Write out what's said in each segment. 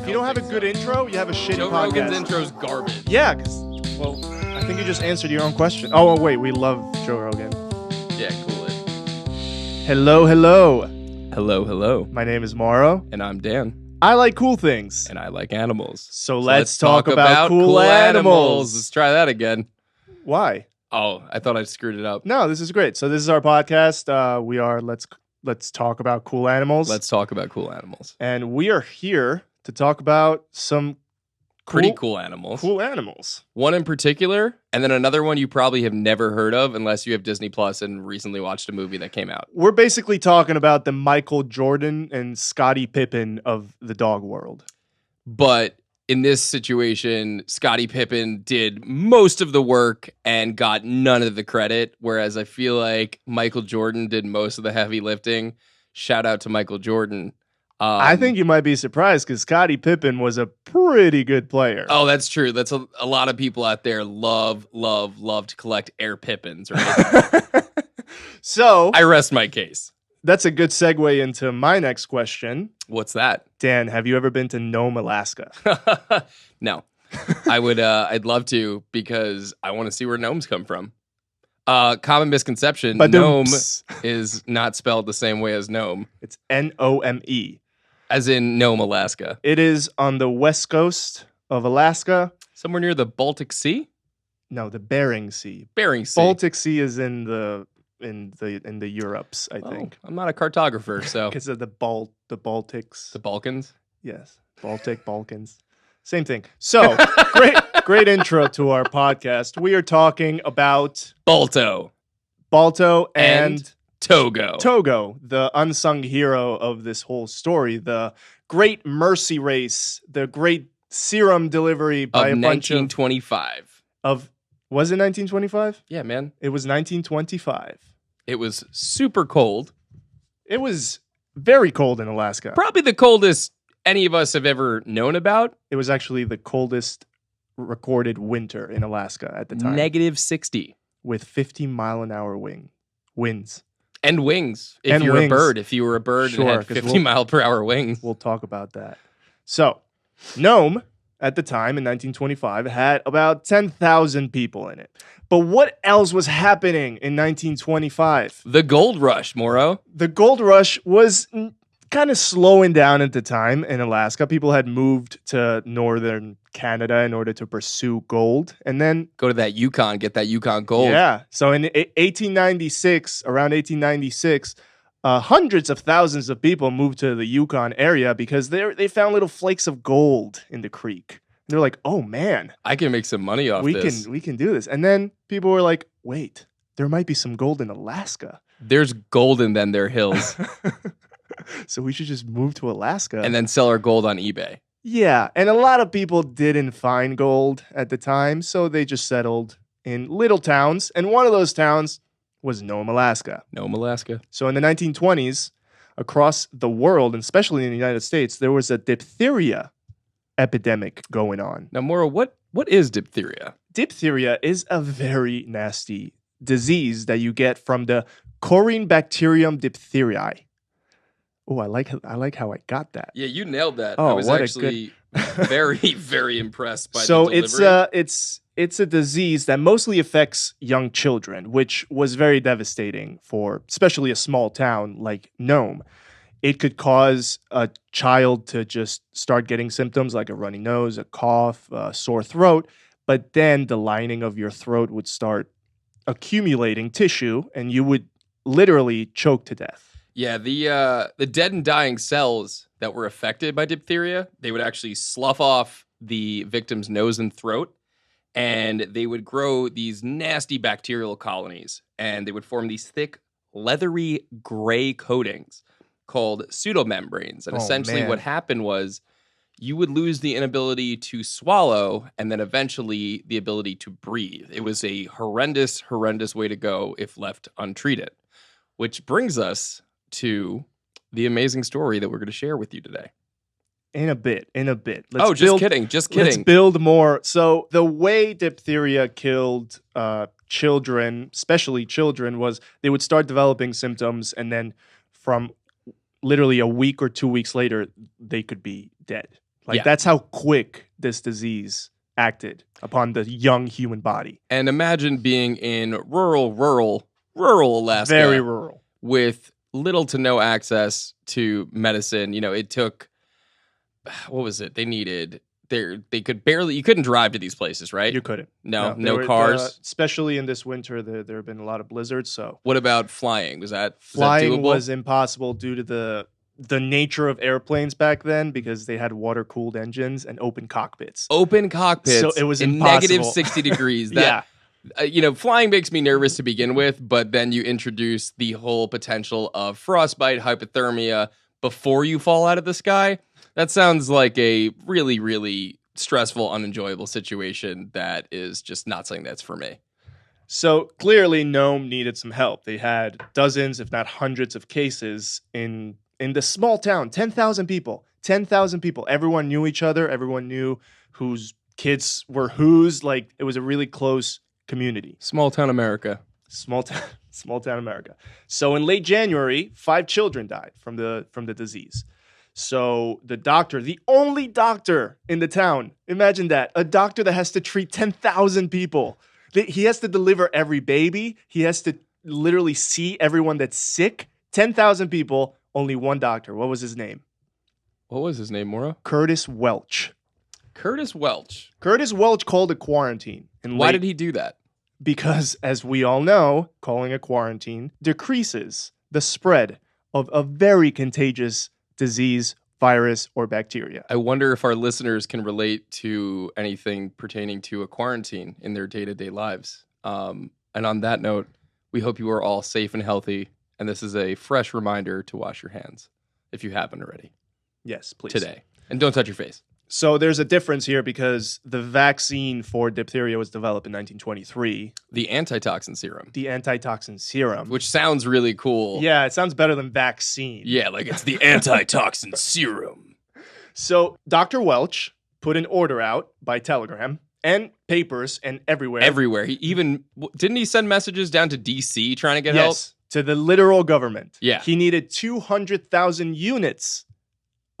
you don't have a good intro, you have a shitty Joe podcast. Rogan's intro's garbage. Yeah, because, well, I think you just answered your own question. Oh, wait, we love Joe Rogan. Yeah, cool it. Hello, hello. Hello, hello. My name is Mauro. And I'm Dan. I like cool things. And I like animals. So let's talk about cool animals. Let's try that again. Why? Oh, I thought I screwed it up. No, this is great. So this is our podcast. We are Let's talk about cool animals. Let's talk about cool animals. And we are here to talk about some Pretty cool animals. Cool animals. One in particular, and then another one you probably have never heard of unless you have Disney Plus and recently watched a movie that came out. We're basically talking about the Michael Jordan and Scottie Pippen of the dog world. But in this situation, Scottie Pippen did most of the work and got none of the credit, whereas I feel like Michael Jordan did most of the heavy lifting. Shout out to Michael Jordan. I think you might be surprised because Scottie Pippen was a pretty good player. Oh, that's true. That's a lot of people out there love to collect Air Pippins, right? So I rest my case. That's a good segue into my next question. What's that? Dan, have you ever been to Nome, Alaska? No. I'd love to because I want to see where gnomes come from. Common misconception, gnome is not spelled the same way as gnome. It's Nome. As in Nome, Alaska. It is on the west coast of Alaska. Somewhere near the Baltic Sea? No, the Bering Sea. Bering Sea. Baltic Sea is in the Europes, I think. I'm not a cartographer, so because of the Baltics. The Balkans? Yes. Balkans. Same thing. So, great intro to our podcast. We are talking about Balto and Togo. Togo, the unsung hero of this whole story, the great mercy race, the great serum delivery by a bunch 1925. Was it 1925? Yeah, man. It was 1925. It was super cold. It was very cold in Alaska. Probably the coldest any of us have ever known about. It was actually the coldest recorded winter in Alaska at the time. -60. With 50-mile-an-hour winds. And wings. If you were a bird and had 50-mile-per-hour wings. We'll talk about that. So, Nome, at the time in 1925, had about 10,000 people in it. But what else was happening in 1925? The gold rush, Mauro. The gold rush was kind of slowing down at the time in Alaska. People had moved to northern Canada in order to pursue gold. And then go to that Yukon, get that Yukon gold. Yeah. So in 1896, around 1896, hundreds of thousands of people moved to the Yukon area because they found little flakes of gold in the creek. And they're like, oh man, I can make some money off this. We can do this. And then people were like, wait, there might be some gold in Alaska. There's gold in them, their hills. So we should just move to Alaska. And then sell our gold on eBay. Yeah. And a lot of people didn't find gold at the time. So they just settled in little towns. And one of those towns was Nome, Alaska. Nome, Alaska. So in the 1920s, across the world, and especially in the United States, there was a diphtheria epidemic going on. Now, Mauro, what is diphtheria? Diphtheria is a very nasty disease that you get from the Corynebacterium diphtheriae. Oh, I like how I got that. Yeah, you nailed that. Oh, I was actually very, very impressed by the delivery. So it's a disease that mostly affects young children, which was very devastating for especially a small town like Nome. It could cause a child to just start getting symptoms like a runny nose, a cough, a sore throat, but then the lining of your throat would start accumulating tissue and you would literally choke to death. Yeah, the dead and dying cells that were affected by diphtheria, they would actually slough off the victim's nose and throat, and they would grow these nasty bacterial colonies, and they would form these thick, leathery gray coatings called pseudomembranes. And essentially what happened was you would lose the inability to swallow and then eventually the ability to breathe. It was a horrendous, horrendous way to go if left untreated, which brings us to the amazing story that we're going to share with you today. In a bit. Just kidding. Let's build more. So the way diphtheria killed children, especially children, was they would start developing symptoms, and then from literally a week or 2 weeks later, they could be dead. Like Yeah. that's how quick this disease acted upon the young human body. And imagine being in rural Alaska Very rural. with little to no access to medicine. You know, it took, what was it? They needed, they could barely, you couldn't drive to these places, right? You couldn't. No cars. Especially in this winter, there have been a lot of blizzards. So What about flying? Was that flying doable? was impossible due to the nature of airplanes back then because they had water cooled engines and open cockpits. Open cockpits. So it was in impossible. negative 60 degrees. That, flying makes me nervous to begin with, but then you introduce the whole potential of frostbite, hypothermia before you fall out of the sky. That sounds like a really, really stressful, unenjoyable situation that is just not something that's for me. So clearly Nome needed some help. They had dozens, if not hundreds of cases in the small town, 10,000 people. 10,000 people. Everyone knew each other. Everyone knew whose kids were whose. Like, it was a really close community. Small town America. Small town America. So in late January, 5 children died from the disease. So the doctor, the only doctor in the town, imagine that, a doctor that has to treat 10,000 people. He has to deliver every baby. He has to literally see everyone that's sick. 10,000 people, only one doctor. What was his name? What was his name, Mauro? Curtis Welch. Curtis Welch. Curtis Welch called a quarantine. Why did he do that? Because, as we all know, calling a quarantine decreases the spread of a very contagious disease, virus, or bacteria. I wonder if our listeners can relate to anything pertaining to a quarantine in their day-to-day lives. And on that note, we hope you are all safe and healthy. And this is a fresh reminder to wash your hands if you haven't already. Yes, please. Today. And don't touch your face. So there's a difference here because the vaccine for diphtheria was developed in 1923. The antitoxin serum. The antitoxin serum. Which sounds really cool. Yeah, it sounds better than vaccine. Yeah, like it's the antitoxin serum. So Dr. Welch put an order out by telegram and papers and everywhere. Everywhere. Didn't he send messages down to DC trying to get help? Yes, to the literal government. Yeah. He needed 200,000 units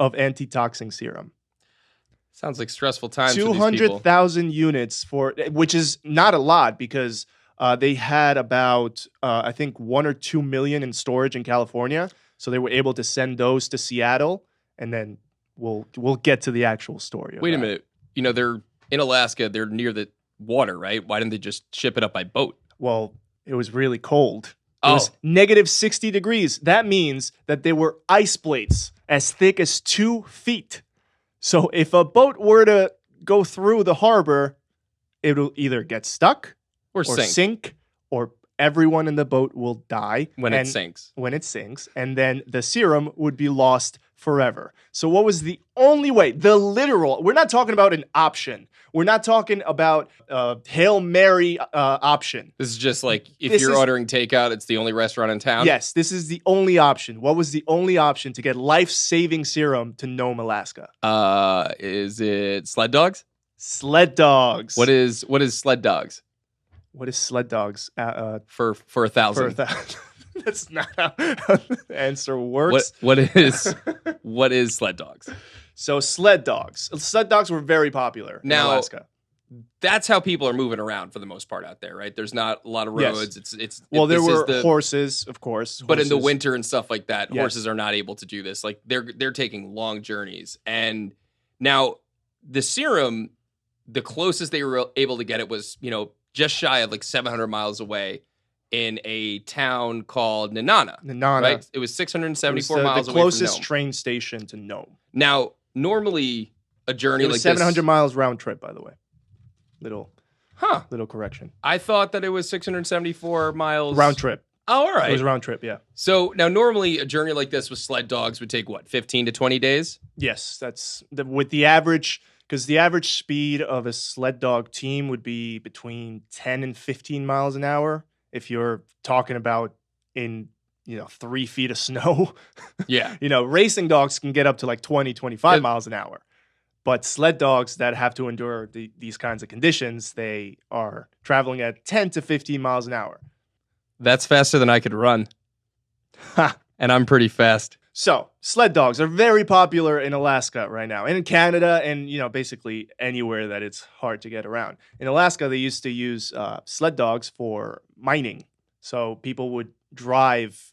of antitoxin serum. Sounds like stressful times for these people. 200,000 units which is not a lot because they had about, I think, 1 or 2 million in storage in California. So they were able to send those to Seattle, and then we'll get to the actual story. Wait a minute. You know, they're in Alaska. They're near the water, right? Why didn't they just ship it up by boat? Well, it was really cold. It was negative 60 degrees. That means that there were ice plates as thick as 2 feet. So if a boat were to go through the harbor, it'll either get stuck or sink, or everyone in the boat will die when it sinks. When it sinks, and then the serum would be lost forever. So what was the only way? The literal. We're not talking about an option. We're not talking about a Hail Mary option. This is just like if you're ordering takeout, it's the only restaurant in town. Yes, this is the only option. What was the only option to get life-saving serum to Nome, Alaska? Is it sled dogs? Sled dogs. What is sled dogs? What is sled dogs? For 1,000. That's not how the answer works. What is sled dogs? So sled dogs. Sled dogs were very popular in Alaska. That's how people are moving around for the most part out there, right? There's not a lot of roads. Yes. There were horses, of course. But in the winter and stuff like that, horses are not able to do this. Like they're taking long journeys. And now the serum, the closest they were able to get it was, just shy of like 700 miles away in a town called Nenana. Right? It was 674 miles away from Nome. The closest train station to Nome. Now, normally a journey like 700 miles round trip, by the way. Little correction. I thought that it was 674 miles round trip. Oh, all right. It was round trip, yeah. So now normally a journey like this with sled dogs would take 15 to 20 days? Yes, that's with the average, because the average speed of a sled dog team would be between 10 and 15 miles an hour. If you're talking about in 3 feet of snow. Yeah. Racing dogs can get up to like 20, 25 miles an hour. But sled dogs that have to endure these kinds of conditions, they are traveling at 10 to 15 miles an hour. That's faster than I could run. And I'm pretty fast. So, sled dogs are very popular in Alaska right now, and in Canada, and basically anywhere that it's hard to get around. In Alaska, they used to use sled dogs for mining. So people would drive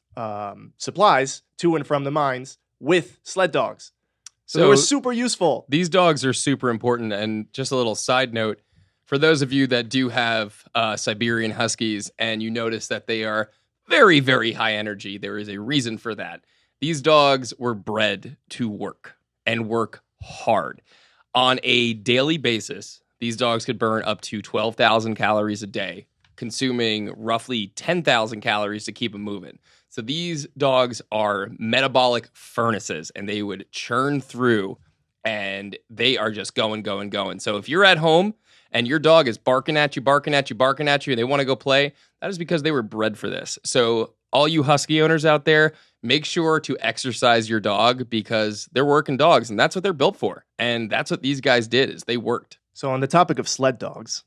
supplies to and from the mines with sled dogs. So they were super useful. These dogs are super important. And just a little side note, for those of you that do have Siberian Huskies and you notice that they are very, very high energy, there is a reason for that. These dogs were bred to work and work hard. On a daily basis, these dogs could burn up to 12,000 calories a day, consuming roughly 10,000 calories to keep them moving. So these dogs are metabolic furnaces, and they would churn through, and they are just going, going, going. So if you're at home and your dog is barking at you, and they want to go play, that is because they were bred for this. So all you husky owners out there, make sure to exercise your dog because they're working dogs, and that's what they're built for. And that's what these guys did, is they worked. So on the topic of sled dogs,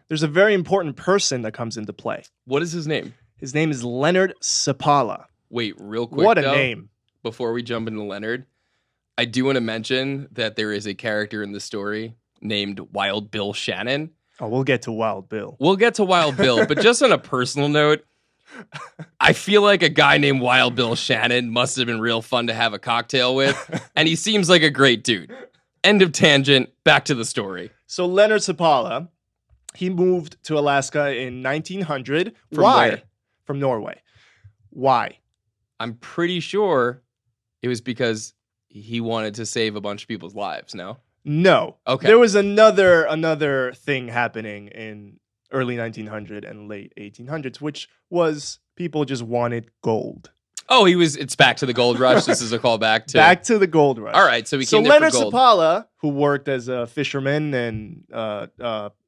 there's a very important person that comes into play. What is his name? His name is Leonard Seppala. Wait, real quick, what a name. Before we jump into Leonard, I do want to mention that there is a character in the story named Wild Bill Shannon. Oh, we'll get to Wild Bill. We'll get to Wild Bill, but just on a personal note, I feel like a guy named Wild Bill Shannon must have been real fun to have a cocktail with, and he seems like a great dude. End of tangent, back to the story. So Leonard Seppala, he moved to Alaska in 1900. From Why? where? From Norway. Why? I'm pretty sure it was because he wanted to save a bunch of people's lives, no? No. Okay. There was another thing happening in early 1900 and late 1800s, which was people just wanted gold. Oh, it's back to the gold rush. This is a callback to... Back to the gold rush. All right, so we came there Leonard for gold. Seppala, who worked as a fisherman and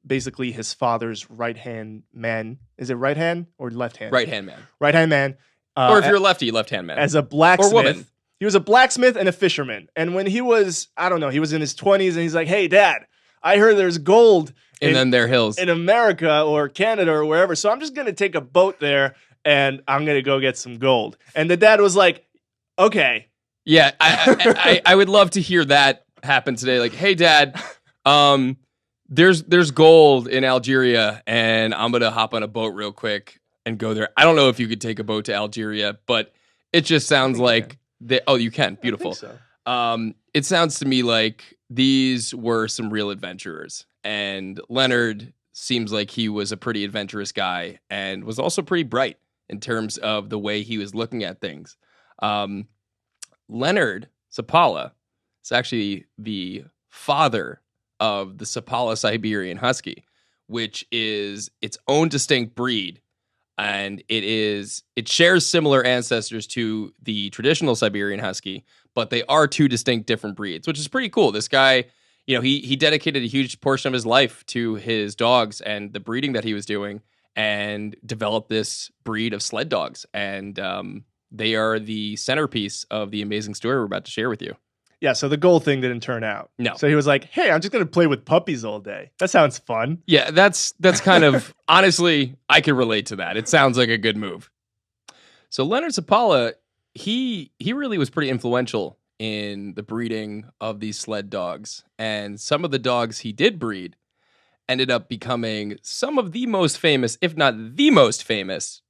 basically his father's right-hand man. Is it right hand or left hand? Right-hand man. Right-hand man. Or if you're a lefty, left-hand man. As a blacksmith. Or woman. He was a blacksmith and a fisherman. And when he was, he was in his 20s and he's like, hey, Dad, I heard there's gold in them there hills. In America or Canada or wherever. So I'm just going to take a boat there and I'm going to go get some gold. And the dad was like, okay. Yeah, I would love to hear that happen today. Like, hey, Dad, there's gold in Algeria, and I'm going to hop on a boat real quick and go there. I don't know if you could take a boat to Algeria, but it just sounds like... you can. Beautiful. I think so. It sounds to me like these were some real adventurers, and Leonard seems like he was a pretty adventurous guy and was also pretty bright in terms of the way he was looking at things. Leonard Seppala is actually the father of the Seppala Siberian Husky, which is its own distinct breed. And it shares similar ancestors to the traditional Siberian Husky, but they are two distinct different breeds, which is pretty cool. This guy, he dedicated a huge portion of his life to his dogs and the breeding that he was doing, and developed this breed of sled dogs. And they are the centerpiece of the amazing story we're about to share with you. Yeah, so the gold thing didn't turn out. No. So he was like, hey, I'm just going to play with puppies all day. That sounds fun. Yeah, that's kind of, honestly, I can relate to that. It sounds like a good move. So Leonard Seppala, he really was pretty influential in the breeding of these sled dogs. And some of the dogs he did breed ended up becoming some of the most famous, if not the most famous,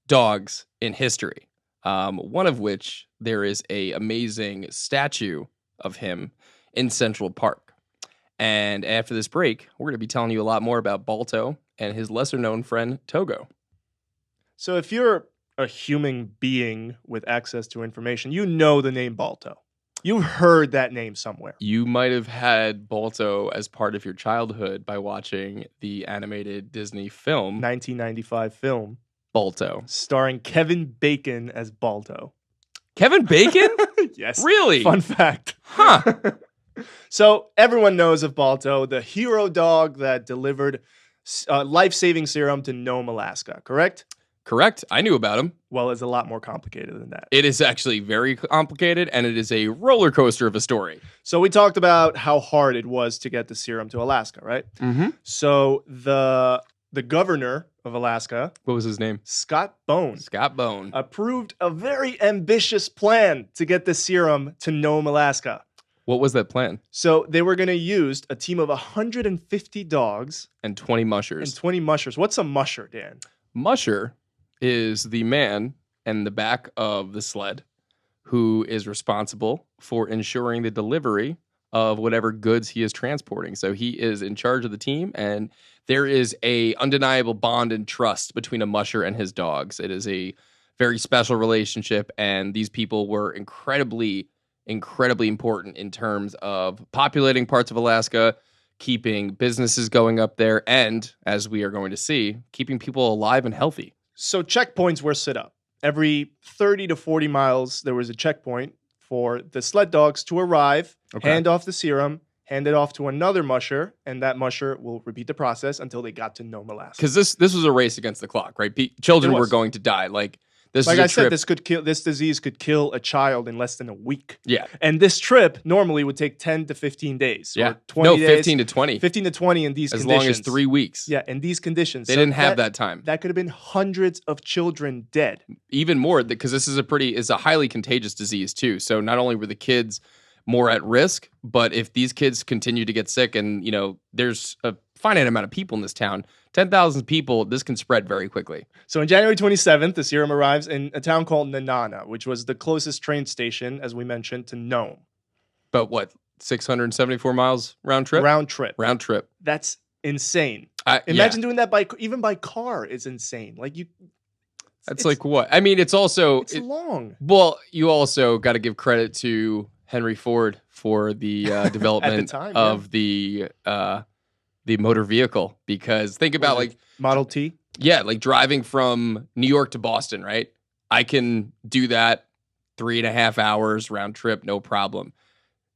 dogs in history. One of which there is a amazing statue of him in Central Park. And after this break, we're going to be telling you a lot more about Balto and his lesser-known friend, Togo. So if you're a human being with access to information, you know the name Balto. You've heard that name somewhere. You might have had Balto as part of your childhood by watching the animated Disney film. 1995 film. Balto. Starring Kevin Bacon as Balto. Kevin Bacon? Yes. Really? Fun fact. Huh. So everyone knows of Balto, the hero dog that delivered life-saving serum to Nome, Alaska, correct? Correct. I knew about him. Well, it's a lot more complicated than that. It is actually very complicated, and it is a roller coaster of a story. So we talked about how hard it was to get the serum to Alaska, right? Mm-hmm. So the governor of Alaska, What was his name? Scott Bone, Scott Bone. approved a very ambitious plan to get the serum to Nome, Alaska. What was that plan? So they were going to use a team of 150 dogs And 20 mushers. and 20 mushers. What's a musher, Dan? Musher is the man in the back of the sled who is responsible for ensuring the delivery of whatever goods he is transporting. So he is in charge of the team, and there is a undeniable bond and trust between a musher and his dogs. It is a very special relationship, and these people were incredibly important in terms of populating parts of Alaska, keeping businesses going up there, and, as we are going to see, keeping people alive and healthy. So checkpoints were set up. Every 30 to 40 miles, there was a checkpoint for the sled dogs to arrive, hand off the serum, hand it off to another musher, and that musher will repeat the process until they got to Nome, Alaska. Because this was a race against the clock, right? Children It was. were going to die. This Like is a I trip. said, this disease could kill a child in less than a week. Yeah. And this trip normally would take 10 to 15 days. Yeah. Or 20 days. 15 to 20. 15 to 20 in these As conditions. long as 3 weeks. Yeah, in these conditions. They So didn't have that time. That could have been hundreds of children dead. Even more, because this is a highly contagious disease too. So not only were the kids more at risk, but if these kids continue to get sick, and there's a finite amount of people in this town, 10,000 people, this can spread very quickly. So on January 27th, the serum arrives in a town called Nanana, which was the closest train station, as we mentioned, to Nome. But what, 674 miles round trip? Round trip. Round trip. That's insane. Yeah. Imagine doing that even by car. It's insane. That's like what? I mean, it's also it's long. Well, you also got to give credit to Henry Ford for the development time, of the motor vehicle, because think about Model T. Yeah, like driving from New York to Boston, right? I can do that 3.5 hours round trip, no problem.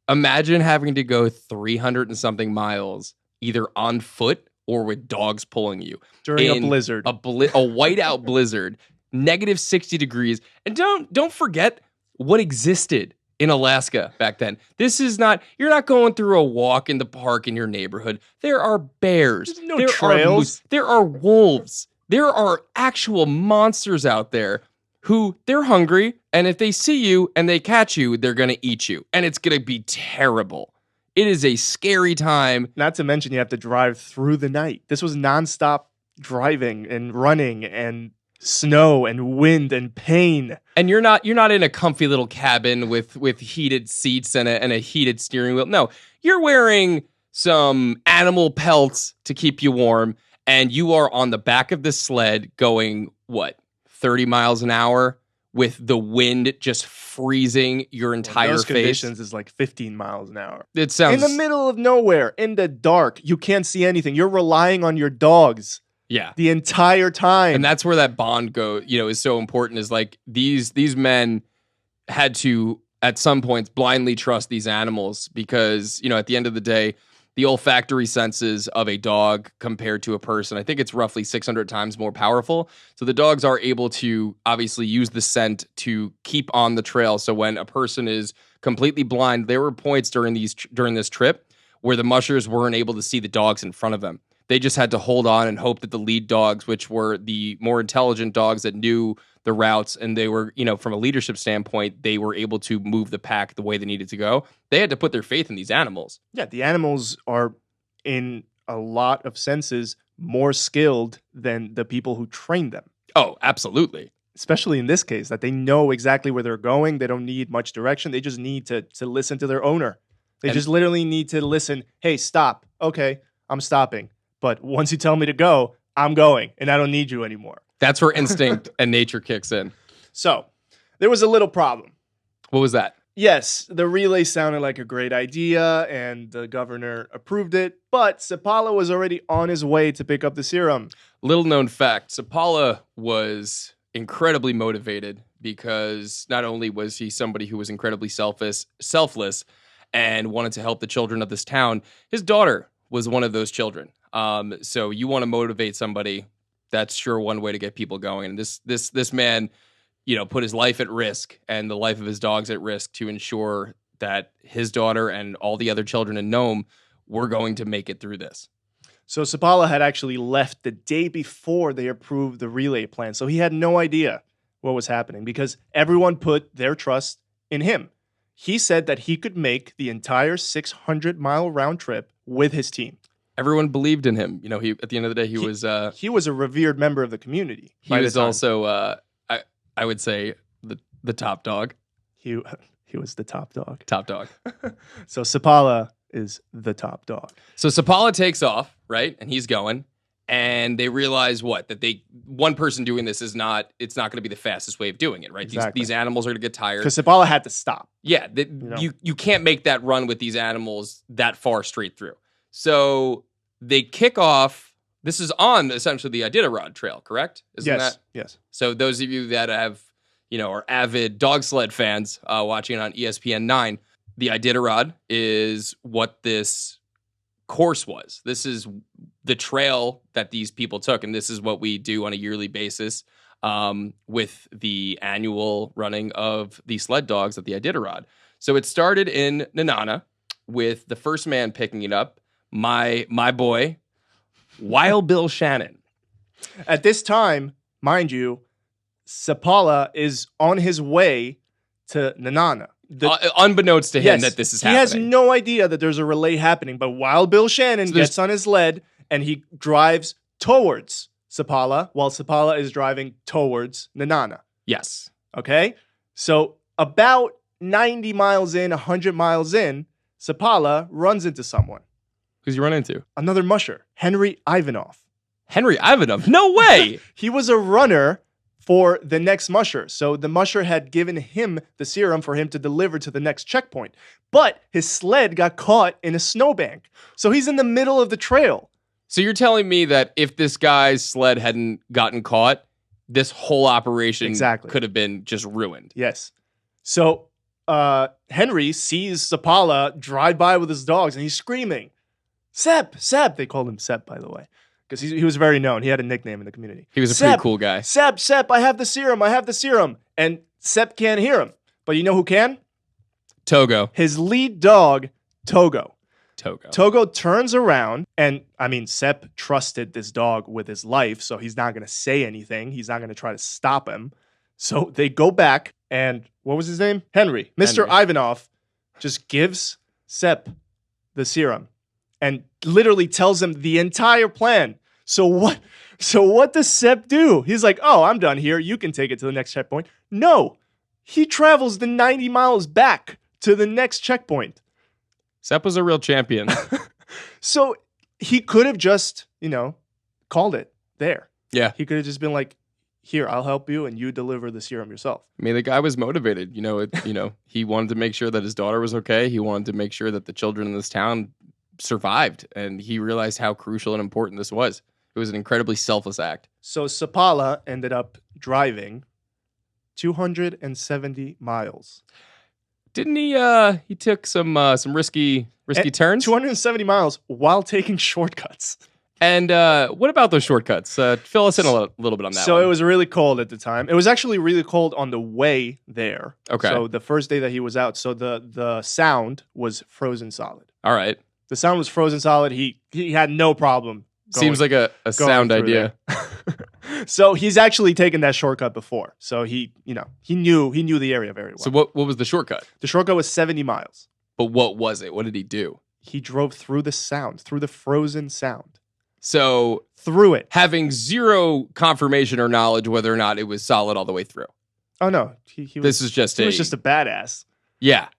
Imagine having to go 300 and something miles, either on foot or with dogs pulling you. During a blizzard. A whiteout blizzard, negative 60 degrees. And don't forget what existed in Alaska back then. This is not, you're not going through a walk in the park in your neighborhood. There are bears. There's no there trails. Are moose, there are wolves. There are actual monsters out there who they're hungry, and if they see you and they catch you, they're going to eat you. And it's going to be terrible. It is a scary time. Not to mention you have to drive through the night. This was nonstop driving and running and snow and wind and pain. And you're not in a comfy little cabin with heated seats and a heated steering wheel. No, you're wearing some animal pelts to keep you warm, and you are on the back of the sled going, 30 miles an hour with the wind just freezing your entire those face. Conditions is like 15 miles an hour. It sounds in the middle of nowhere, in the dark. You can't see anything. You're relying on your dogs. Yeah. The entire time. And that's where that bond is so important, is like these men had to at some points blindly trust these animals, because, at the end of the day, the olfactory senses of a dog compared to a person, I think it's roughly 600 times more powerful. So the dogs are able to obviously use the scent to keep on the trail. So when a person is completely blind, there were points during this trip where the mushers weren't able to see the dogs in front of them. They just had to hold on and hope that the lead dogs, which were the more intelligent dogs that knew the routes, and they were, from a leadership standpoint, they were able to move the pack the way they needed to go. They had to put their faith in these animals. Yeah, the animals are, in a lot of senses, more skilled than the people who train them. Oh, absolutely. Especially in this case, that they know exactly where they're going. They don't need much direction. They just need to listen to their owner. They just literally need to listen. Hey, stop. Okay, I'm stopping. But once you tell me to go, I'm going, and I don't need you anymore. That's where instinct and nature kicks in. So there was a little problem. What was that? Yes, the relay sounded like a great idea, and the governor approved it, but Sapala was already on his way to pick up the serum. Little known fact, Sapala was incredibly motivated, because not only was he somebody who was incredibly selfless, and wanted to help the children of this town, his daughter was one of those children. So you want to motivate somebody, that's sure one way to get people going. And this man, put his life at risk and the life of his dogs at risk to ensure that his daughter and all the other children in Nome were going to make it through this. So Sapala had actually left the day before they approved the relay plan. So he had no idea what was happening because everyone put their trust in him. He said that he could make the entire 600-mile round trip with his team. Everyone believed in him. You know, he at the end of the day, he was a revered member of the community. He was also, I would say, the top dog. He was the top dog. Top dog. So Sapala is the top dog. So Sapala takes off, right? And he's going. And they realize that one person doing this it's not going to be the fastest way of doing it, right? Exactly. These animals are going to get tired. Because Sapala had to stop. Yeah, you can't make that run with these animals that far straight through. So they kick off. This is on essentially the Iditarod Trail, correct? Yes. So those of you that have, are avid dog sled fans watching on ESPN 9, the Iditarod is what this course was. This is the trail that these people took, and this is what we do on a yearly basis with the annual running of the sled dogs at the Iditarod. So it started in Nenana with the first man picking it up, my boy, Wild Bill Shannon. At this time, mind you, Sapala is on his way to Nenana. Unbeknownst to him that this is happening. He has no idea that there's a relay happening, but Wild Bill Shannon gets on his sled and he drives towards Sapala while Sapala is driving towards Nenana. Yes. Okay? So about 90 miles in, 100 miles in, Sapala runs into someone. Who's he run into? Another musher, Henry Ivanov. Henry Ivanov? No way! He was a runner for the next musher. So the musher had given him the serum for him to deliver to the next checkpoint. But his sled got caught in a snowbank. So he's in the middle of the trail. So you're telling me that if this guy's sled hadn't gotten caught, this whole operation could have been just ruined. Yes. So Henry sees Sapala drive by with his dogs and he's screaming, Sep! They called him Sep, by the way. Because he was very known. He had a nickname in the community. He was a pretty cool guy. Sep, I have the serum. And Sep can't hear him. But you know who can? Togo. His lead dog, Togo. Togo turns around, and Sep trusted this dog with his life, so he's not going to say anything. He's not going to try to stop him. So they go back, and what was his name? Henry. Mr. Ivanov just gives Sep the serum and literally tells him the entire plan. So what does Sep do? He's like, oh, I'm done here. You can take it to the next checkpoint. No, he travels the 90 miles back to the next checkpoint. Sep was a real champion. So he could have just, called it there. Yeah. He could have just been like, here, I'll help you, and you deliver the serum yourself. I mean, the guy was motivated. He wanted to make sure that his daughter was okay. He wanted to make sure that the children in this town survived, and he realized how crucial and important this was. It was an incredibly selfless act. So Sapala ended up driving 270 miles. Didn't he? He took some risky turns. 270 miles while taking shortcuts. And what about those shortcuts? Fill us in a little bit on that. So it was really cold at the time. It was actually really cold on the way there. Okay. So the first day that he was out, so the sound was frozen solid. All right. The sound was frozen solid. He had no problem. Seems like a sound idea. So he's actually taken that shortcut before. So he knew the area very well. So what was the shortcut? The shortcut was 70 miles. But what was it? What did he do? He drove through the sound, through the frozen sound. So through it, having zero confirmation or knowledge whether or not it was solid all the way through. Oh no, he was just a badass. Yeah.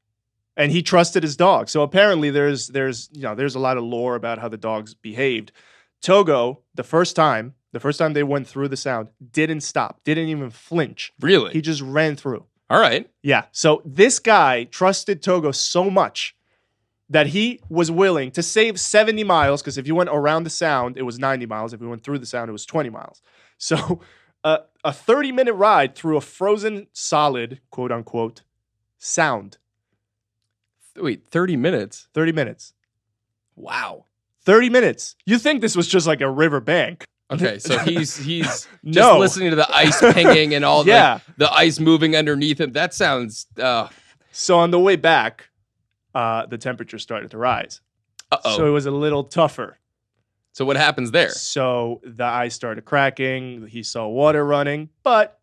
And he trusted his dog. So apparently there's a lot of lore about how the dogs behaved. Togo, the first time they went through the sound, didn't stop, didn't even flinch. Really? He just ran through. All right. Yeah. So this guy trusted Togo so much that he was willing to save 70 miles, because if you went around the sound, it was 90 miles. If you went through the sound, it was 20 miles. So a 30-minute ride through a frozen solid, quote unquote, sound. Wait, 30 minutes? 30 minutes. Wow. 30 minutes. You think this was just like a river bank. Okay, so he's just listening to the ice pinging and all the ice moving underneath him. That sounds... So on the way back, the temperature started to rise. Uh-oh. So it was a little tougher. So what happens there? So the ice started cracking. He saw water running, but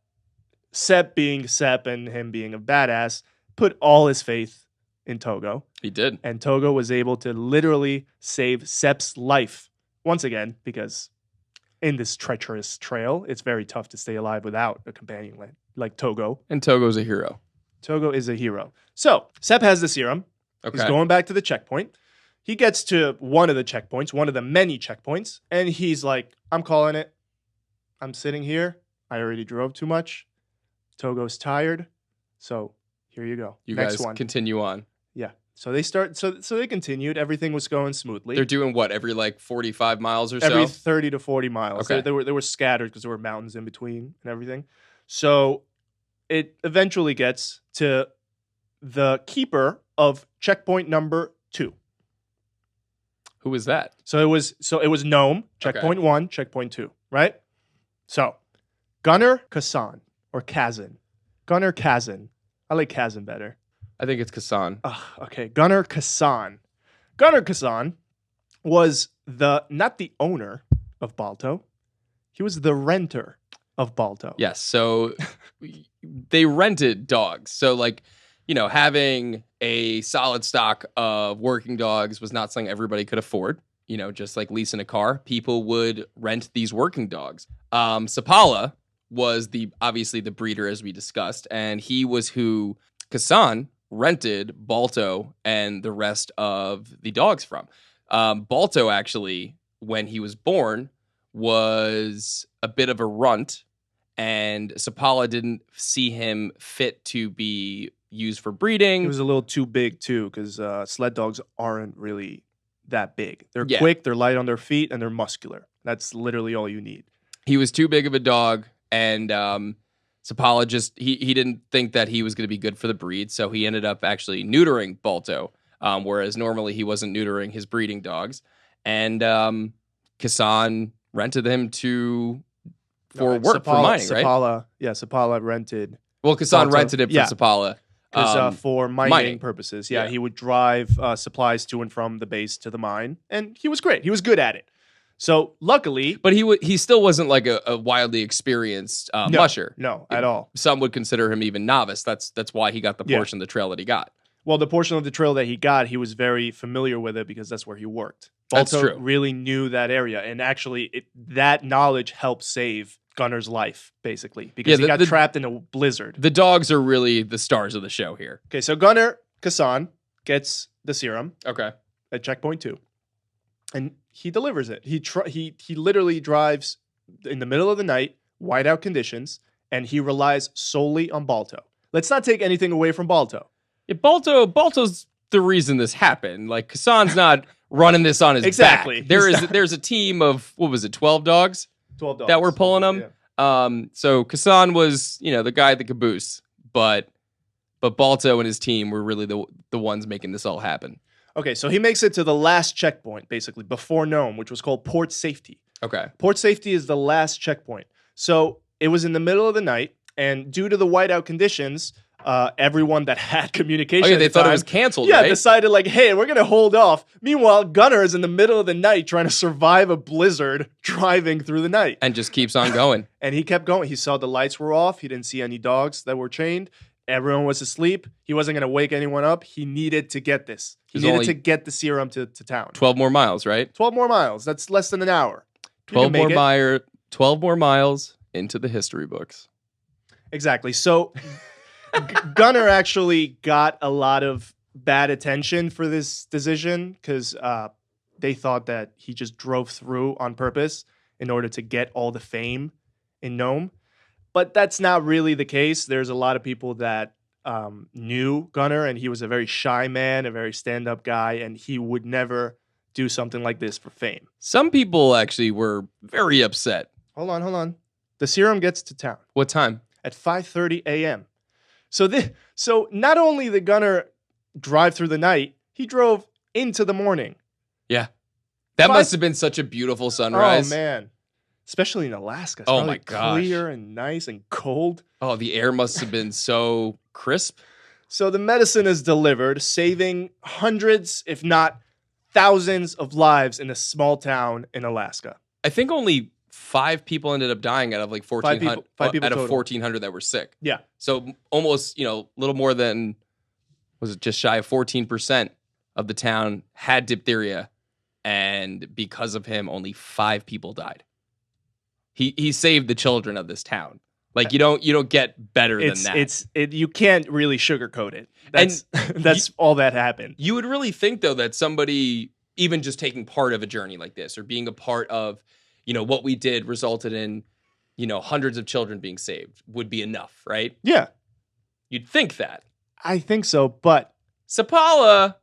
Sepp being Sepp and him being a badass put all his faith in Togo. He did. And Togo was able to literally save Sepp's life once again, because in this treacherous trail, it's very tough to stay alive without a companion like Togo. And Togo's a hero. Togo is a hero. So Sepp has the serum. Okay. He's going back to the checkpoint. He gets to one of the checkpoints, one of the many checkpoints, and he's like, I'm calling it. I'm sitting here. I already drove too much. Togo's tired. So here you go. You Next guys one. continue on. Yeah. So they start. So they continued. Everything was going smoothly. They're doing what, every like 45 miles or Every so? 30 to 40 miles. Okay. They were scattered because there were mountains in between and everything. So it eventually gets to the keeper of checkpoint number 2. Who was that? So it was Nome, checkpoint 1, checkpoint 2, right? So Gunnar Kazan or Kazan. Gunnar Kazan. I like Kazan better. I think it's Kasan. Okay, Gunnar Kazan. Gunnar Kazan was not the owner of Balto. He was the renter of Balto. Yes, so they rented dogs. So like, having a solid stock of working dogs was not something everybody could afford. Just like leasing a car, people would rent these working dogs. Sapala was obviously the breeder, as we discussed, and he was who Kasan rented Balto and the rest of the dogs from. Balto actually, when he was born, was a bit of a runt, and Sapala didn't see him fit to be used for breeding. He was a little too big too, because sled dogs aren't really that big. They're quick, they're light on their feet, and they're muscular. That's literally all you need. He was too big of a dog, and Sapala just he didn't think that he was going to be good for the breed, so he ended up actually neutering Balto, whereas normally he wasn't neutering his breeding dogs. And Kasan rented him for mining, right? Sapala rented. Well, Kasan Balto. rented him for Sapala. For mining purposes. Yeah, Yeah. he would drive supplies to and from the base to the mine, and he was great. He was good at it. So luckily, But he still wasn't like a wildly experienced musher. No, at all. Some would consider him even novice. That's why he got the portion of the trail that he got. Well, the portion of the trail that he got, he was very familiar with it because that's where he worked. That's Balto true. really knew that area, and actually, that knowledge helped save Gunnar's life, basically, because he got trapped in a blizzard. The dogs are really the stars of the show here. Okay, so Gunnar Kazan gets the serum Okay. at checkpoint 2, and he delivers it. He literally drives in the middle of the night, whiteout conditions, and he relies solely on Balto. Let's not take anything away from Balto. Yeah, Balto's the reason this happened. Like, Kasan's not running this on his Exactly. back. There's a team of, 12 dogs? 12 dogs. That were pulling him. Yeah. So Kasan was, the guy at the caboose, but Balto and his team were really the ones making this all happen. Okay, so he makes it to the last checkpoint, basically, before Nome, which was called Port Safety. Okay. Port Safety is the last checkpoint. So it was in the middle of the night, and due to the whiteout conditions, everyone that had communication They thought it was canceled, right? Decided like, hey, we're going to hold off. Meanwhile, Gunnar is in the middle of the night trying to survive a blizzard driving through the night. And just keeps on going. And he kept going. He saw the lights were off. He didn't see any dogs that were chained. Everyone was asleep. He wasn't going to wake anyone up. He needed to get this. He needed to get the serum to town. 12 more miles, right? 12 more miles. That's less than an hour. 12 more miles into the history books. Exactly. So Gunnar actually got a lot of bad attention for this decision because they thought that he just drove through on purpose in order to get all the fame in Nome. But that's not really the case. There's a lot of people that knew Gunnar, and he was a very shy man, a very stand-up guy, and he would never do something like this for fame. Some people actually were very upset. Hold on. The serum gets to town. What time? At 5:30 a.m. So not only did Gunnar drive through the night, he drove into the morning. Yeah. That must have been such a beautiful sunrise. Oh, man. Especially in Alaska. It's my gosh. Clear and nice and cold. Oh, the air must have been so crisp. So the medicine is delivered, saving hundreds, if not thousands of lives in a small town in Alaska. I think only 5 people ended up dying out of like 1,400 5 people out of total. 1,400 that were sick. Yeah. So almost, a little more than, was it just shy of 14% of the town had diphtheria, and because of him, only 5 people died. He saved the children of this town. Like you don't get better than that. You can't really sugarcoat it. That's all that happened. You would really think though that somebody even just taking part of a journey like this or being a part of, what we did resulted in, hundreds of children being saved would be enough, right? Yeah. You'd think that. I think so, but Sapala,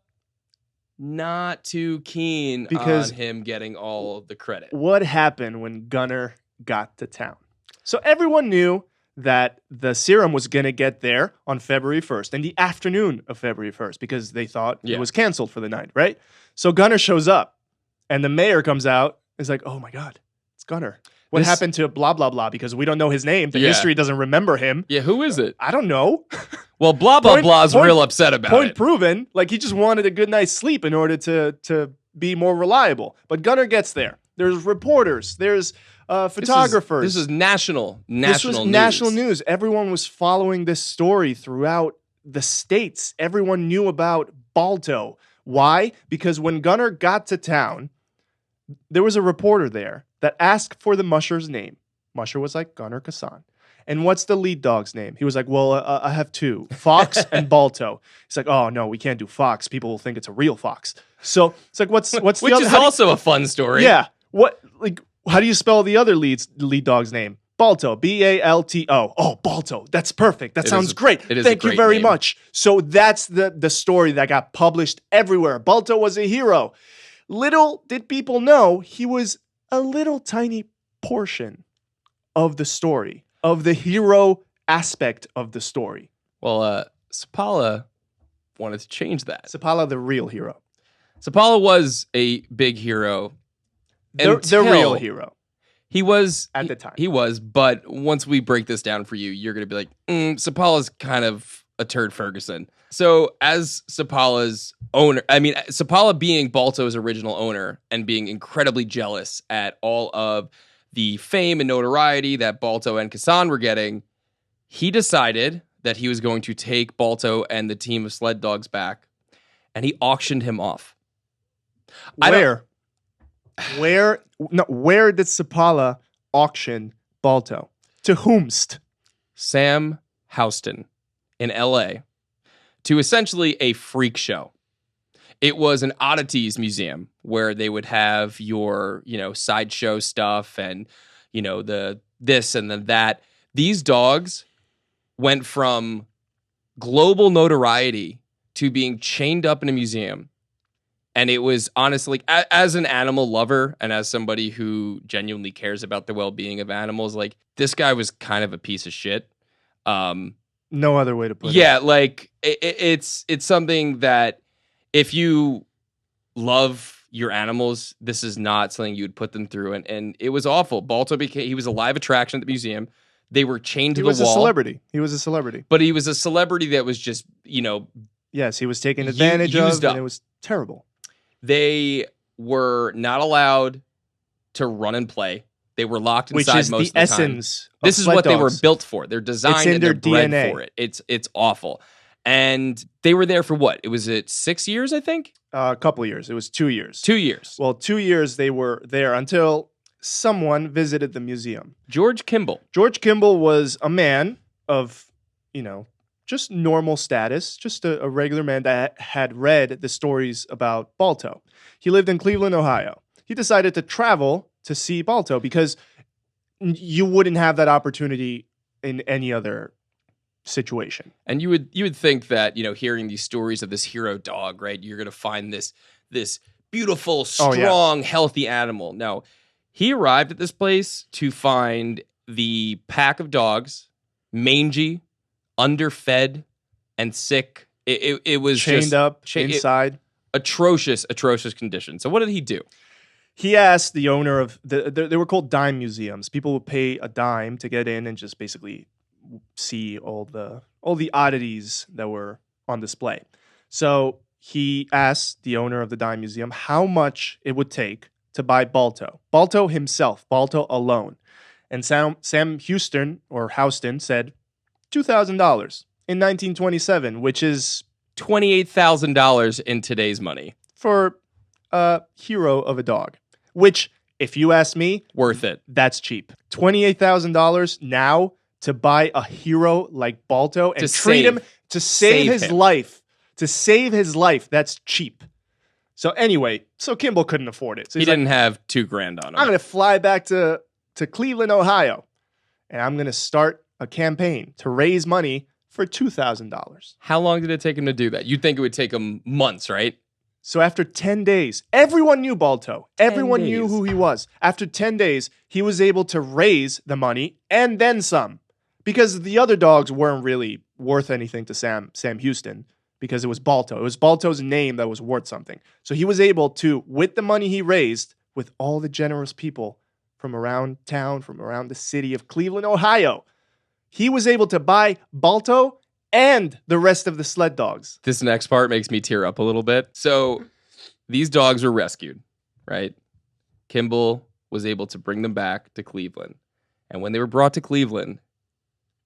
not too keen because on him getting all of the credit. What happened when Gunnar got to town? So everyone knew that the serum was going to get there on February 1st, in the afternoon of February 1st, because they thought it was canceled for the night, right? So Gunnar shows up, and the mayor comes out and is like, oh my God, it's Gunnar. What happened to blah, blah, blah? Because we don't know his name. The history doesn't remember him. Yeah, who is it? I don't know. Well, blah, blah, blah is real upset about it. Point proven. Like, he just wanted a good night's sleep in order to be more reliable. But Gunnar gets there. There's reporters. There's photographers. This is national news. Everyone was following this story throughout the states. Everyone knew about Balto. Why? Because when Gunnar got to town, there was a reporter there that asked for the musher's name. Musher was like, Gunnar Kassan. And what's the lead dog's name? He was like, well, I have 2, Fox and Balto. He's like, oh, no, we can't do Fox. People will think it's a real fox. So it's like, what's the other? Which is also a fun story. Yeah. How do you spell the other lead dog's name? Balto, B-A-L-T-O. Oh, Balto. That's perfect. That sounds great. Thank you very much. So that's the story that got published everywhere. Balto was a hero. Little did people know he was a little tiny portion of the story, of the hero aspect of the story. Well, Sapala wanted to change that. Sapala, the real hero. Sapala was a big hero. The real hero. He was at the time. He was, but once we break this down for you, you're going to be like, Sapala's kind of a turd Ferguson. So as Sapala's owner, Sapala being Balto's original owner and being incredibly jealous at all of the fame and notoriety that Balto and Kassan were getting, he decided that he was going to take Balto and the team of sled dogs back, and he auctioned him off. Where did Sapala auction Balto? To whomst? Sam Houston in L.A. to essentially a freak show. It was an oddities museum where they would have your, sideshow stuff and, the this and the that. These dogs went from global notoriety to being chained up in a museum. And it was honestly, as an animal lover and as somebody who genuinely cares about the well-being of animals, like, this guy was kind of a piece of shit. No other way to put it. Yeah, like, it's something that if you love your animals, this is not something you would put them through. And it was awful. Balto he was a live attraction at the museum. They were chained to the wall. He was a celebrity. He was a celebrity. But he was a celebrity that was just, Yes, he was taken advantage of, and it was terrible. They were not allowed to run and play. They were locked inside most of the time. Which is the essence of This is what dogs. they were built for. They're designed and they're bred DNA. for it. It's awful. And they were there for what? It was 6 years, I think? A couple of years. It was 2 years. 2 years. Well, 2 years they were there until someone visited the museum. George Kimball. George Kimball was a man of, just normal status, just a regular man that had read the stories about Balto. He lived in Cleveland, Ohio. He decided to travel to see Balto because you wouldn't have that opportunity in any other situation. And you would think that, hearing these stories of this hero dog, right, you're going to find this beautiful, strong, healthy animal. No, he arrived at this place to find the pack of dogs, mangy, underfed, and sick. It was chained just up inside. Atrocious condition. So what did he do? He asked the owner of they were called dime museums. People would pay a dime to get in and just basically see all the oddities that were on display. So he asked the owner of the dime museum how much it would take to buy Balto. Balto himself, Balto alone. And Sam Houston said $2,000 in 1927, which is $28,000 in today's money. for a hero of a dog, which, if you ask me, Worth it. that's cheap. $28,000 now to buy a hero like Balto and treat him to save his life. To save his life, that's cheap. So anyway, Kimball couldn't afford it. So he didn't have $2,000 on him. I'm going to fly back to Cleveland, Ohio, and I'm going to start a campaign to raise money for $2,000. How long did it take him to do that? You'd think it would take him months, right? So after 10 days, everyone knew Balto. Everyone knew who he was. After 10 days, he was able to raise the money and then some. Because the other dogs weren't really worth anything to Sam Houston, because it was Balto. It was Balto's name that was worth something. So he was able to, with the money he raised, with all the generous people from around town, from around the city of Cleveland, Ohio, he was able to buy Balto and the rest of the sled dogs. This next part makes me tear up a little bit. So these dogs were rescued, right? Kimball was able to bring them back to Cleveland. And when they were brought to Cleveland,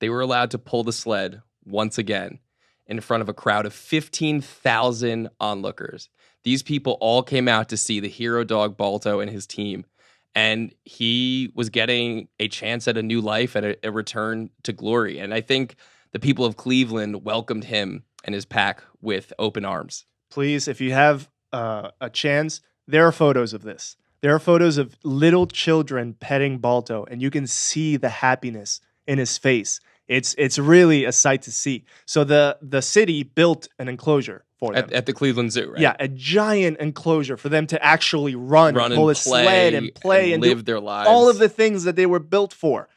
they were allowed to pull the sled once again in front of a crowd of 15,000 onlookers. These people all came out to see the hero dog Balto and his team. And he was getting a chance at a new life and a return to glory. And I think the people of Cleveland welcomed him and his pack with open arms. Please, if you have a chance, there are photos of this. There are photos of little children petting Balto, and you can see the happiness in his face. It's really a sight to see. So the city built an enclosure for them. At the Cleveland Zoo, right? Yeah, a giant enclosure for them to actually run pull a sled and play and live do their lives. all of the things that they were built for.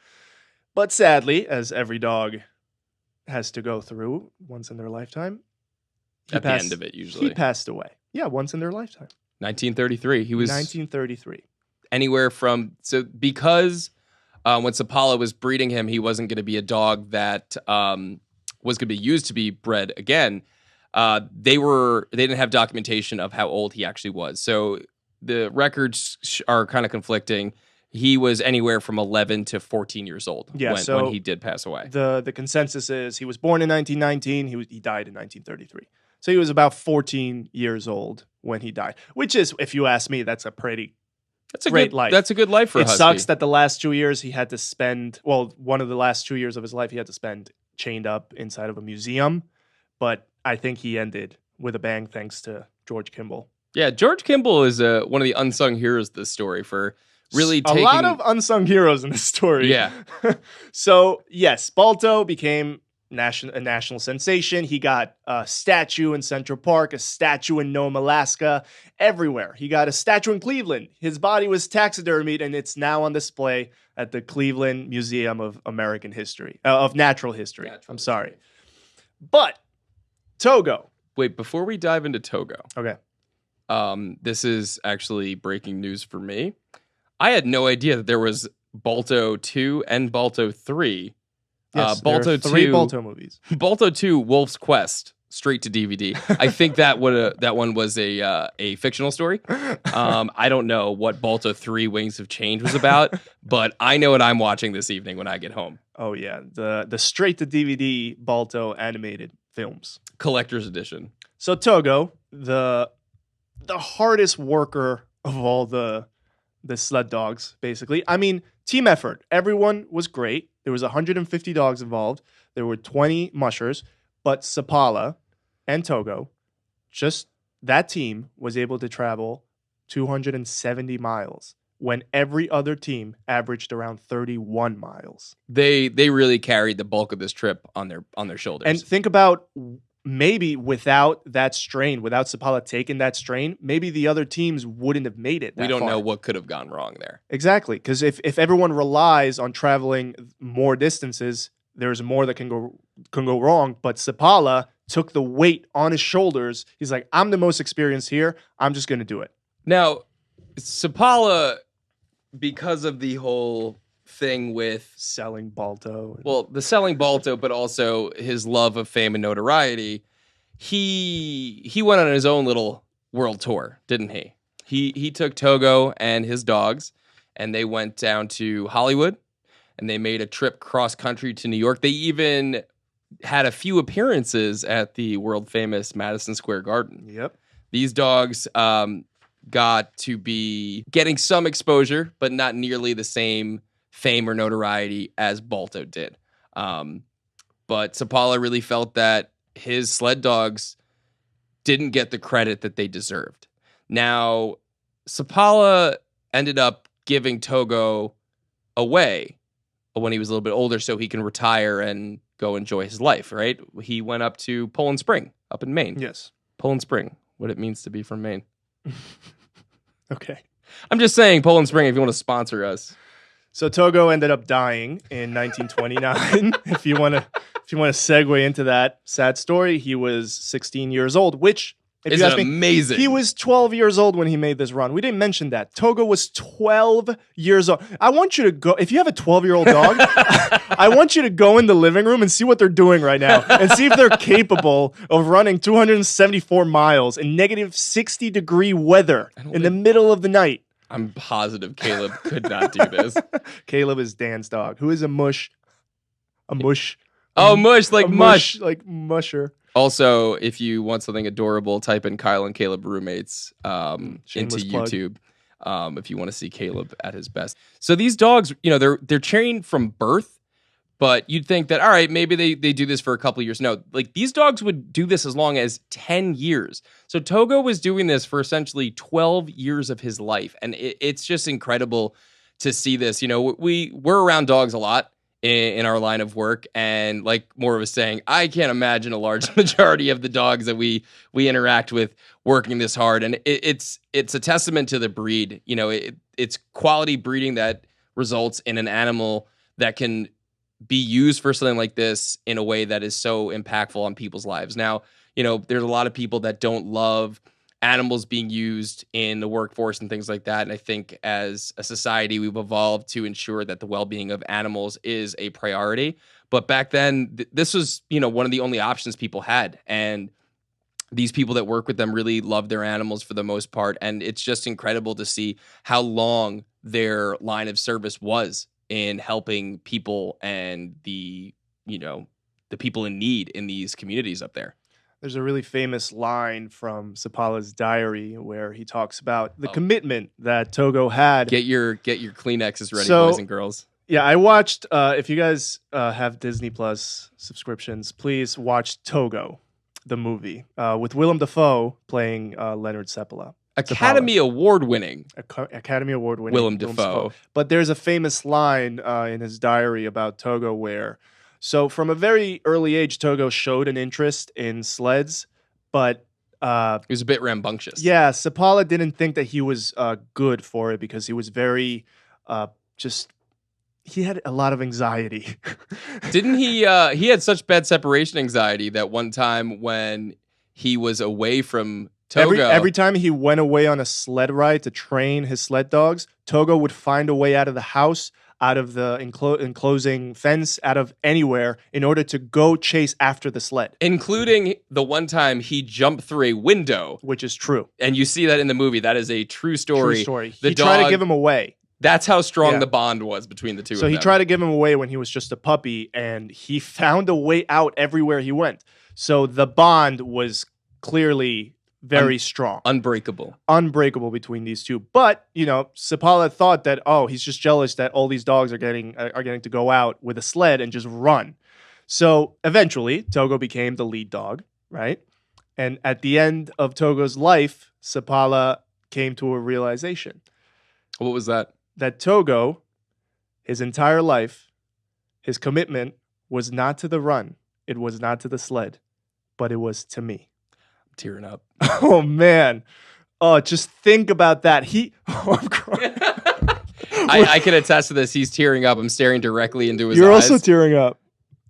But sadly, as every dog has to go through once in their lifetime, the end of it, usually. He passed away. Yeah, once in their lifetime. 1933. He was 1933. Anywhere from because when Sapala was breeding him, he wasn't going to be a dog that was going to be used to be bred again. They didn't have documentation of how old he actually was. So the records are kind of conflicting. He was anywhere from 11 to 14 years old when he did pass away. The consensus is he was born in 1919. He died in 1933. So he was about 14 years old when he died, which is, if you ask me, that's a great life. That's a good life for a husky. It sucks that the last 2 years he had to spend, one of the last 2 years of his life he had to spend chained up inside of a museum. But I think he ended with a bang thanks to George Kimball. Yeah, George Kimball is one of the unsung heroes of this story for really taking... A lot of unsung heroes in this story. Yeah. So, yes, Balto became a national sensation. He got a statue in Central Park, a statue in Nome, Alaska, everywhere. He got a statue in Cleveland. His body was taxidermied, and it's now on display at the Cleveland Museum of American History, of Natural History. Sorry. But Togo. Wait, before we dive into Togo. Okay. This is actually breaking news for me. I had no idea that there was Balto 2 and Balto 3. Yes, Balto there are 3 2, Balto movies. Balto 2, Wolf's Quest, straight to DVD. I think that one was a fictional story. I don't know what Balto 3, Wings of Change was about, but I know what I'm watching this evening when I get home. Oh yeah, the straight to DVD Balto animated films, collector's edition. So Togo, the hardest worker of all the sled dogs, basically. I mean, team effort. Everyone was great. There was 150 dogs involved. There were 20 mushers, but Sapala and Togo, just that team was able to travel 270 miles when every other team averaged around 31 miles. They really carried the bulk of this trip on their shoulders. And think about maybe without that strain, without Sapala taking that strain, maybe the other teams wouldn't have made it that We don't far. know what could have gone wrong there. Exactly, because if everyone relies on traveling more distances, there's more that can go wrong. But Sapala took the weight on his shoulders. He's like, I'm the most experienced here. I'm just going to do it. Now, Sapala, because of the whole thing with selling Balto. Well, the selling Balto, but also his love of fame and notoriety, he went on his own little world tour, didn't he? He took Togo and his dogs, and they went down to Hollywood, and they made a trip cross country to New York. They even had a few appearances at the world famous Madison Square Garden. Yep. These dogs got to be getting some exposure, but not nearly the same fame or notoriety as Balto did. But Sapala really felt that his sled dogs didn't get the credit that they deserved. Now, Sapala ended up giving Togo away when he was a little bit older so he can retire and go enjoy his life, right? He went up to Poland Spring up in Maine. Yes. Poland Spring, what it means to be from Maine. Okay. I'm just saying, Poland Spring, if you want to sponsor us. So Togo ended up dying in 1929. If you want to segue into that sad story, he was 16 years old, which if is you ask me, amazing. He was 12 years old when he made this run. We didn't mention that. Togo was 12 years old. I want you to go, if you have a 12-year-old dog, I want you to go in the living room and see what they're doing right now and see if they're capable of running 274 miles in negative 60-degree weather in the middle of the night. I'm positive Caleb could not do this. Caleb is Dan's dog, who is a mush. A mush. Oh, mush, like mush. Like musher. Also, if you want something adorable, type in Kyle and Caleb roommates into YouTube if you want to see Caleb at his best. So these dogs, they're trained from birth, but you'd think that, all right, maybe they do this for a couple of years. No, like these dogs would do this as long as 10 years. So Togo was doing this for essentially 12 years of his life. And it's just incredible to see this. We're around dogs a lot in our line of work, and like Maura was saying, I can't imagine a large majority of the dogs that we interact with working this hard, and it's a testament to the breed. It's quality breeding that results in an animal that can be used for something like this in a way that is so impactful on people's lives. Now, there's a lot of people that don't love animals being used in the workforce and things like that. And I think as a society, we've evolved to ensure that the well-being of animals is a priority. But back then, this was, one of the only options people had. And these people that work with them really love their animals for the most part. And it's just incredible to see how long their line of service was in helping people and the people in need in these communities up there. There's a really famous line from Sapala's diary where he talks about the commitment that Togo had. Get your Kleenexes ready, boys and girls. Yeah, I watched, if you guys have Disney Plus subscriptions, please watch Togo, the movie, with Willem Dafoe playing Leonard Seppala. Academy Award winning Willem Dafoe. But there's a famous line in his diary about Togo where, so from a very early age, Togo showed an interest in sleds, but he was a bit rambunctious. Yeah, Seppala didn't think that he was good for it because he was very he had a lot of anxiety. Didn't he? He had such bad separation anxiety that one time when he was away from Togo, every time he went away on a sled ride to train his sled dogs, Togo would find a way out of the house, out of the enclosing fence, out of anywhere in order to go chase after the sled. Including the one time he jumped through a window. Which is true. And you see that in the movie. That is a true story. True story. He tried to give him away. That's how strong the bond was between the two of them. So he tried to give him away when he was just a puppy, and he found a way out everywhere he went. So the bond was clearly very strong. Unbreakable between these two. But, Seppala thought that, he's just jealous that all these dogs are getting to go out with a sled and just run. So eventually, Togo became the lead dog, right? And at the end of Togo's life, Seppala came to a realization. What was that? That Togo, his entire life, his commitment was not to the run. It was not to the sled, but it was to me. Tearing up. Oh, man. Oh, just think about that. I'm crying. I can attest to this. He's tearing up. I'm staring directly into his eyes. You're also tearing up.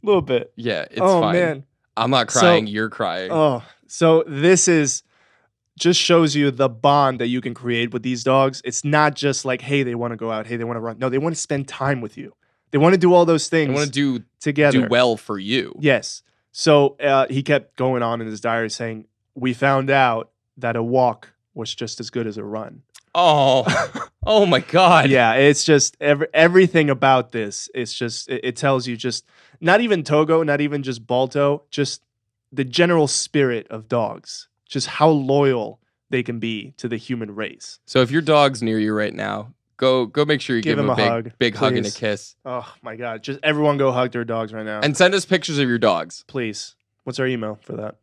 A little bit. Yeah, it's fine. Oh, man. I'm not crying. You're crying. Oh, so this just shows you the bond that you can create with these dogs. It's not just like, hey, they want to go out. Hey, they want to run. No, they want to spend time with you. They want to do all those things. They want to together. Do well for you. Yes. So he kept going on in his diary saying, "We found out that a walk was just as good as a run." Oh, oh my God. Yeah, it's just everything about this. It's just it tells you just not even Togo, not even just Balto, just the general spirit of dogs, just how loyal they can be to the human race. So if your dog's near you right now, go make sure you give him a big hug and a please. kiss. Oh my God, just everyone go hug their dogs right now. And send us pictures of your dogs. Please. What's our email for that?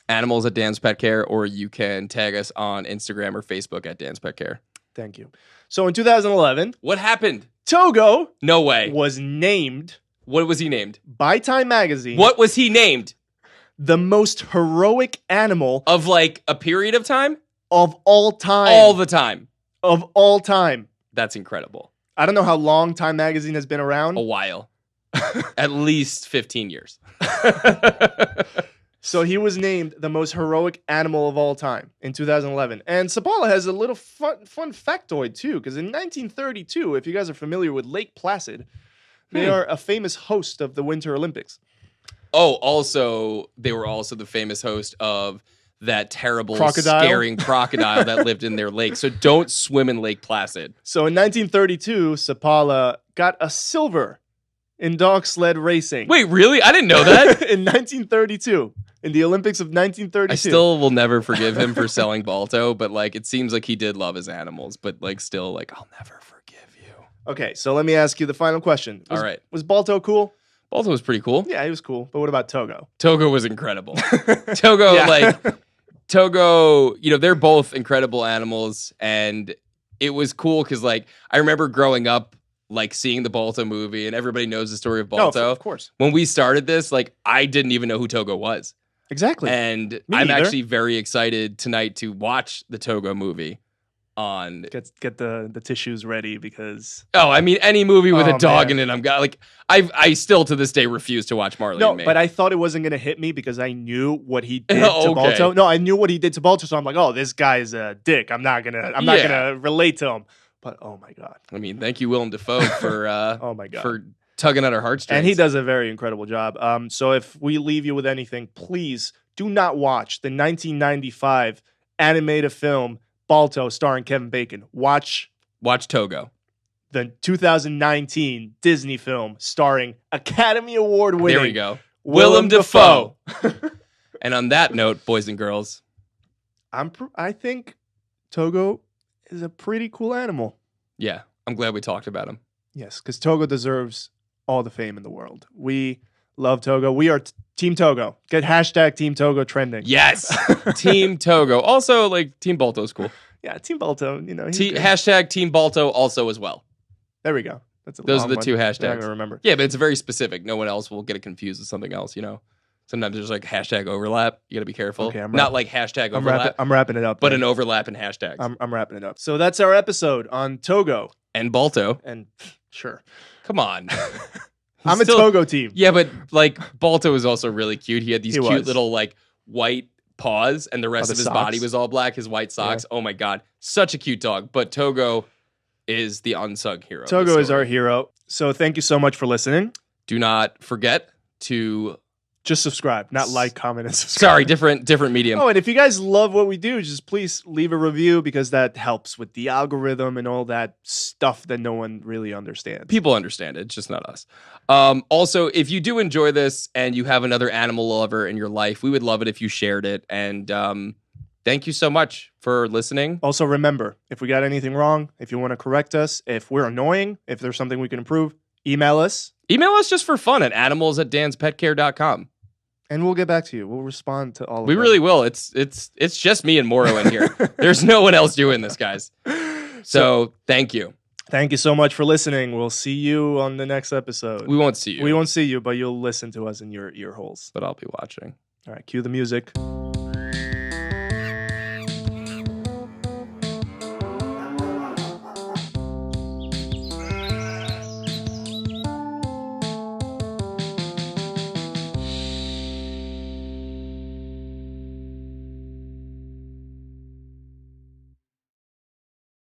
Animals at Dan's Pet Care, or you can tag us on Instagram or Facebook at Dan's Pet Care. Thank you. So in 2011, What happened? Togo No way. was named What was he named? by Time Magazine What was he named? the most heroic animal Of like a period of time? of all time. All the time. Of all time. That's incredible. I don't know how long Time Magazine has been around. A while. At least 15 years. So he was named the most heroic animal of all time in 2011. And Sabala has a little fun factoid too, because in 1932, if you guys are familiar with Lake Placid, they are a famous host of the Winter Olympics. Oh, also, they were also the famous host of that terrible, scaring crocodile that lived in their lake. So don't swim in Lake Placid. So in 1932, Sapala got a silver in dog sled racing. Wait, really? I didn't know that. In 1932, in the Olympics of 1932. I still will never forgive him for selling Balto, but like it seems like he did love his animals, but like still like I'll never forgive you. Okay, so let me ask you the final question. All right. Was Balto cool? Balto was pretty cool. Yeah, he was cool. But what about Togo? Togo was incredible. Togo, you know, they're both incredible animals, and it was cool because like I remember growing up like seeing the Balto movie, and everybody knows the story of Balto. No, of course. When we started this, like I didn't even know who Togo was. Exactly. And Me I'm neither. actually very excited tonight to watch the Togo movie on. Get the tissues ready because Oh, I mean any movie with Oh, a dog man. in it. I'm got like I still to this day refuse to watch Marley no, and Me. but I thought it wasn't gonna hit me because I knew what he did Okay. to Balto. No, I knew what he did to Balto, so I'm like, oh, this guy's a dick. I'm not gonna relate to him. But oh my God. I mean, thank you, Willem Dafoe, for Oh my God. for tugging at our heartstrings. And he does a very incredible job. So if we leave you with anything, please do not watch the 1995 animated film Balto starring Kevin Bacon. Watch Togo. the 2019 Disney film starring Academy Award winning There we go. Willem Dafoe. And on that note, boys and girls, I think Togo is a pretty cool animal. yeah, I'm glad we talked about him. Yes, because Togo deserves all the fame in the world. We love Togo. We are Team Togo. Get hashtag Team Togo trending. Yes, Team Togo. Also, like Team Balto's cool. Yeah, Team Balto. You know, he's good. Hashtag Team Balto also as well. There we go. That's Those long are the one. two I'm not hashtags. gonna remember. Yeah, but it's very specific. No one else will get it confused with something else. You know, sometimes there's like hashtag overlap. You got to be careful. Okay, Not like hashtag overlap, I'm wrapping it up. but then. an overlap in hashtags. I'm wrapping it up. So that's our episode on Togo. And Balto. And sure, Come on. I'm a Still- Togo team. Yeah, but like Balto was also really cute. He had these He cute was. little like white paws, and the rest the of his socks. body was all black. His white socks. Oh my God, such a cute dog. But Togo is the unsung hero. of the Togo is story. our hero. So thank you so much for listening. Do not forget to. Just subscribe, not like, comment, and subscribe. Sorry, different medium. Oh, and if you guys love what we do, just please leave a review because that helps with the algorithm and all that stuff that no one really understands. People understand it, it's just not us. Also, if you do enjoy this and you have another animal lover in your life, we would love it if you shared it. And thank you so much for listening. Also, remember, if we got anything wrong, if you want to correct us, if we're annoying, if there's something we can improve, email us. Email us just for fun at animals@danspetcare.com. And we'll get back to you. We'll respond to all of We them. really will. It's just me and Moro in here. There's no one else doing this, guys. So thank you. Thank you so much for listening. We'll see you on the next episode. We won't see you. We won't see you, but you'll listen to us in your ear holes. But I'll be watching. All right, cue the music.